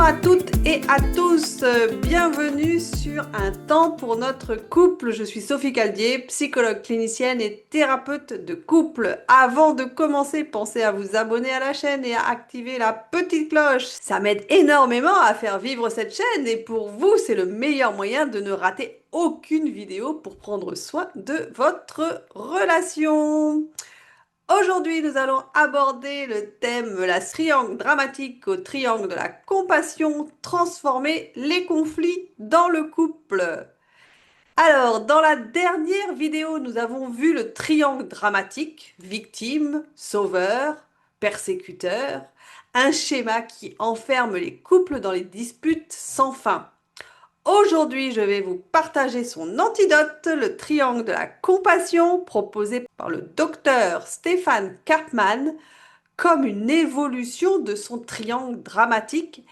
à toutes et à tous, bienvenue sur Un temps pour notre couple. Je suis Sophie Caldier, psychologue clinicienne et thérapeute de couple. Avant de commencer, pensez à vous abonner à la chaîne et à activer la petite cloche. Ça m'aide énormément à faire vivre cette chaîne et pour vous, c'est le meilleur moyen de ne rater aucune vidéo pour prendre soin de votre relation. Aujourd'hui, nous allons aborder le thème la triangle dramatique au triangle de la compassion, transformer les conflits dans le couple. Alors, dans la dernière vidéo, nous avons vu le triangle dramatique, victime, sauveur, persécuteur, un schéma qui enferme les couples dans les disputes sans fin. Aujourd'hui, je vais vous partager son antidote, le triangle de la compassion, proposé par le docteur Stéphane Karpman, comme une évolution de son triangle dramatique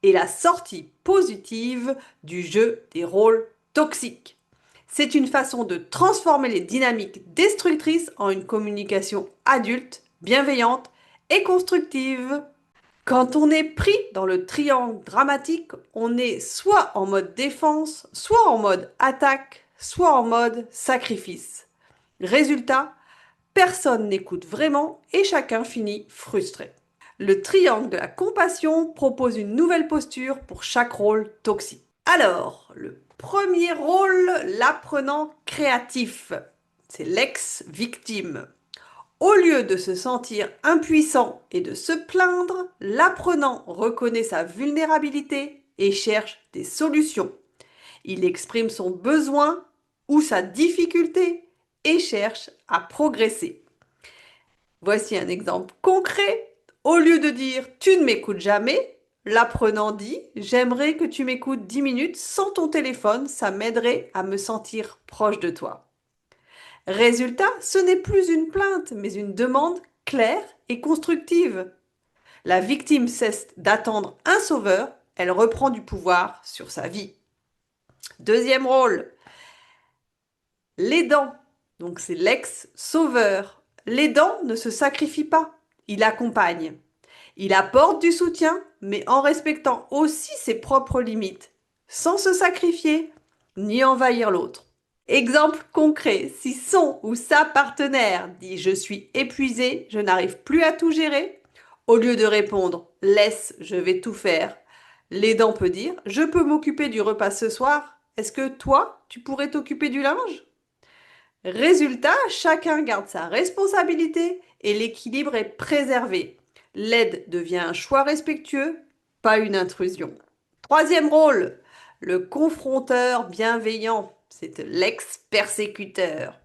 et la sortie positive du jeu des rôles toxiques. C'est une façon de transformer les dynamiques destructrices en une communication adulte, bienveillante et constructive. Quand on est pris dans le triangle dramatique, on est soit en mode défense, soit en mode attaque, soit en mode sacrifice. Résultat, personne n'écoute vraiment et chacun finit frustré. Le triangle de la compassion propose une nouvelle posture pour chaque rôle toxique. Alors, le premier rôle, l'apprenant créatif. C'est l'ex-victime. Au lieu de se sentir impuissant et de se plaindre, l'apprenant reconnaît sa vulnérabilité et cherche des solutions. Il exprime son besoin ou sa difficulté et cherche à progresser. Voici un exemple concret. Au lieu de dire « tu ne m'écoutes jamais », l'apprenant dit « j'aimerais que tu m'écoutes 10 minutes sans ton téléphone, ça m'aiderait à me sentir proche de toi ». Résultat, ce n'est plus une plainte, mais une demande claire et constructive. La victime cesse d'attendre un sauveur, elle reprend du pouvoir sur sa vie. Deuxième rôle, l'aidant. Donc c'est l'ex-sauveur. L'aidant ne se sacrifie pas, il accompagne. Il apporte du soutien, mais en respectant aussi ses propres limites, sans se sacrifier ni envahir l'autre. Exemple concret, si son ou sa partenaire dit « je suis épuisé, je n'arrive plus à tout gérer », au lieu de répondre « laisse, je vais tout faire », l'aidant peut dire « je peux m'occuper du repas ce soir, est-ce que toi, tu pourrais t'occuper du linge ?» Résultat, chacun garde sa responsabilité et l'équilibre est préservé. L'aide devient un choix respectueux, pas une intrusion. Troisième rôle, le confronteur bienveillant. C'est l'ex-persécuteur.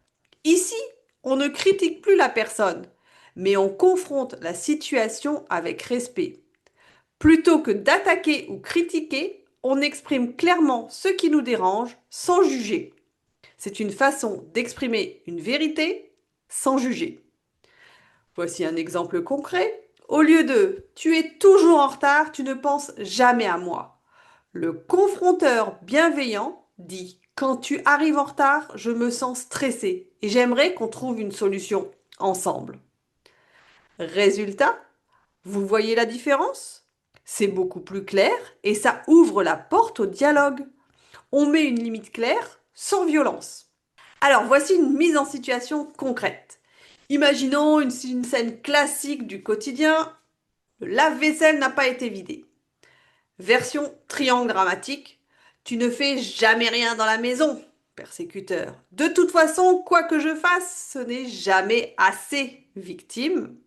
Ici, on ne critique plus la personne, mais on confronte la situation avec respect. Plutôt que d'attaquer ou critiquer, on exprime clairement ce qui nous dérange sans juger. C'est une façon d'exprimer une vérité sans juger. Voici un exemple concret. Au lieu de « tu es toujours en retard, tu ne penses jamais à moi », le confronteur bienveillant dit « quand tu arrives en retard, je me sens stressé et j'aimerais qu'on trouve une solution ensemble ». Résultat, vous voyez la différence? C'est beaucoup plus clair et ça ouvre la porte au dialogue. On met une limite claire sans violence. Alors voici une mise en situation concrète. Imaginons une scène classique du quotidien. Le lave-vaisselle n'a pas été vidé. Version triangle dramatique. Tu ne fais jamais rien dans la maison, persécuteur. De toute façon, quoi que je fasse, ce n'est jamais assez, victime.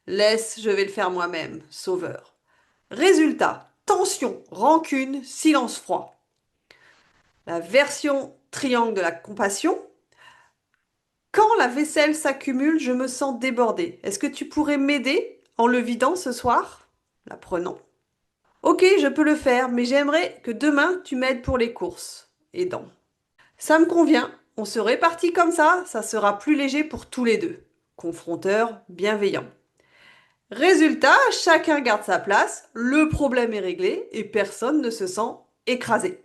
Laisse, je vais le faire moi-même, sauveur. Résultat, tension, rancune, silence froid. La version triangle de la compassion. Quand la vaisselle s'accumule, je me sens débordée. Est-ce que tu pourrais m'aider en le vidant ce soir? L'apprenant. Ok, je peux le faire, mais j'aimerais que demain tu m'aides pour les courses. Aidant. Ça me convient, on se répartit comme ça sera plus léger pour tous les deux. Confronteur bienveillant. Résultat, chacun garde sa place, le problème est réglé et personne ne se sent écrasé.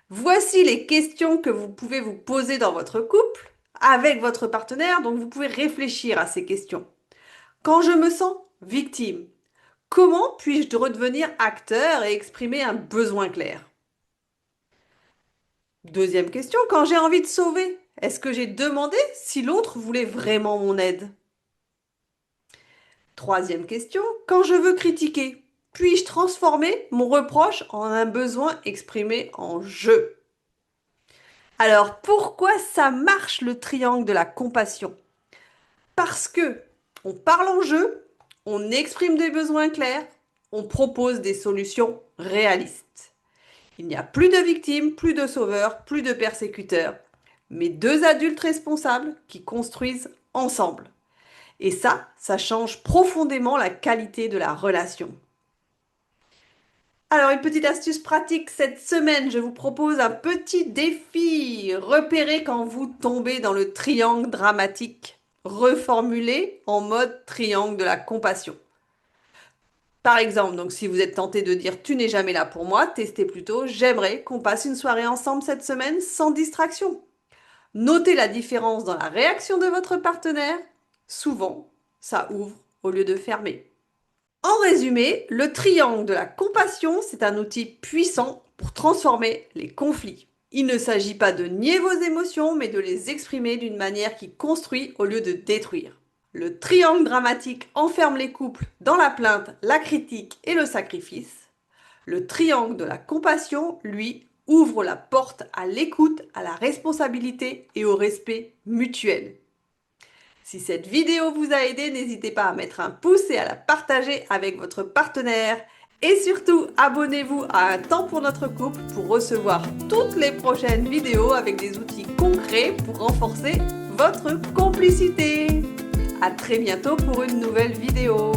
Voici les questions que vous pouvez vous poser dans votre couple avec votre partenaire, donc vous pouvez réfléchir à ces questions. Quand je me sens victime, Comment puis-je redevenir acteur et exprimer un besoin clair? Deuxième question, quand j'ai envie de sauver, est-ce que j'ai demandé si l'autre voulait vraiment mon aide? Troisième question, quand je veux critiquer, puis-je transformer mon reproche en un besoin exprimé en je? Alors, pourquoi ça marche le triangle de la compassion? Parce que on parle en jeu, on exprime des besoins clairs, on propose des solutions réalistes. Il n'y a plus de victimes, plus de sauveurs, plus de persécuteurs, mais deux adultes responsables qui construisent ensemble. Et ça change profondément la qualité de la relation. Alors, une petite astuce pratique cette semaine, je vous propose un petit défi. Repérez quand vous tombez dans le triangle dramatique. Reformulez en mode triangle de la compassion. Par exemple, donc si vous êtes tenté de dire tu n'es jamais là pour moi, testez plutôt j'aimerais qu'on passe une soirée ensemble cette semaine sans distraction. Notez la différence dans la réaction de votre partenaire. Souvent, ça ouvre au lieu de fermer. En résumé, le triangle de la compassion, c'est un outil puissant pour transformer les conflits. Il ne s'agit pas de nier vos émotions, mais de les exprimer d'une manière qui construit au lieu de détruire. Le triangle dramatique enferme les couples dans la plainte, la critique et le sacrifice. Le triangle de la compassion, lui, ouvre la porte à l'écoute, à la responsabilité et au respect mutuel. Si cette vidéo vous a aidé, n'hésitez pas à mettre un pouce et à la partager avec votre partenaire. Et surtout, abonnez-vous à Un temps pour notre couple pour recevoir toutes les prochaines vidéos avec des outils concrets pour renforcer votre complicité. À très bientôt pour une nouvelle vidéo.